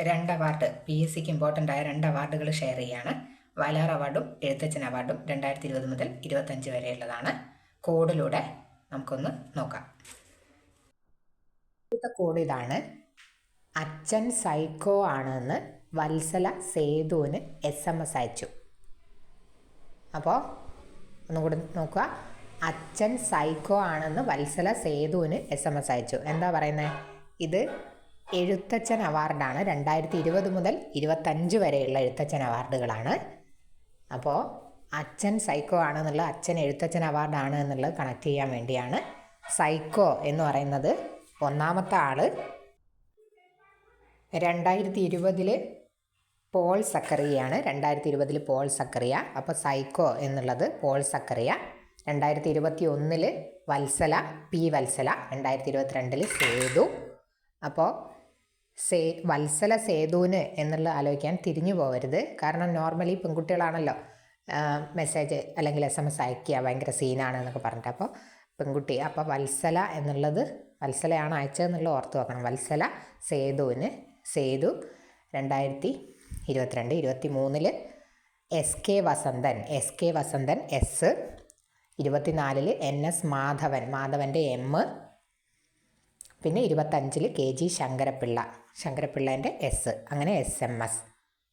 2 award PSCക്ക് important ആയ 2 അവാർഡുകൾ share ചെയ്യുകയാണ്. വയലാർ അവാർഡും എഴുത്തച്ഛൻ അവാർഡും 2020 മുതൽ 25 വരെയുള്ളതാണ്. കോഡിലൂടെ നമുക്കൊന്ന് നോക്കാം. അടുത്ത കോഡ് ഇതാണ്. അച്ഛൻ സൈക്കോ ആണെന്ന് വത്സല സേതുവിന് SMS അയച്ചു. അപ്പോൾ ഒന്നുകൂടി നോക്കുക. അച്ഛൻ സൈക്കോ ആണെന്ന് വത്സല സേതുവിന് SMS അയച്ചു. എന്താ പറയുന്നത്? ഇത് എഴുത്തച്ഛൻ അവാർഡാണ്. 2020 മുതൽ 25 വരെയുള്ള എഴുത്തച്ഛൻ അവാർഡുകളാണ്. അപ്പോൾ അച്ഛൻ സൈക്കോ ആണെന്നുള്ള അച്ഛൻ എഴുത്തച്ഛൻ അവാർഡാണ് എന്നുള്ളത് കണക്ട് ചെയ്യാൻ വേണ്ടിയാണ്. സൈക്കോ എന്ന് പറയുന്നത് ഒന്നാമത്തെ ആൾ 2020 പോൾ സക്കറിയാണ്. 2020 പോൾ സക്കറിയ. അപ്പോൾ സൈക്കോ എന്നുള്ളത് പോൾ സക്കറിയ. 2021 വത്സല P വത്സല. 2022 സേതു. അപ്പോൾ വത്സല സേതുവിന് എന്നുള്ള ആലോചിക്കാൻ തിരിഞ്ഞു പോകരുത്. കാരണം നോർമലി പെൺകുട്ടികളാണല്ലോ മെസ്സേജ് അല്ലെങ്കിൽ SMS അയക്കുക, ഭയങ്കര സീനാണ് എന്നൊക്കെ പറഞ്ഞിട്ട്. അപ്പോൾ പെൺകുട്ടി, അപ്പോൾ വത്സല എന്നുള്ളത് വത്സലയാണ് അയച്ചതെന്നുള്ള ഓർത്ത് വെക്കണം. Vatsala സേതുവിന്. Sethu 2022 23 SK Vasanthan. SK Vasanthan S. 24 NS Madhavan. മാധവൻ്റെ M. പിന്നെ 25 KG ശങ്കരപ്പിള്ള. ശങ്കരപ്പിള്ളേൻ്റെ S. അങ്ങനെ SMS.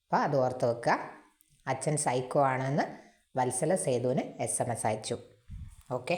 അപ്പോൾ അത് ഓർത്ത് വെക്കുക. അച്ഛൻ സൈക്കോ ആണെന്ന് വത്സല സേതുവിന് SMS അയച്ചു. ഓക്കെ.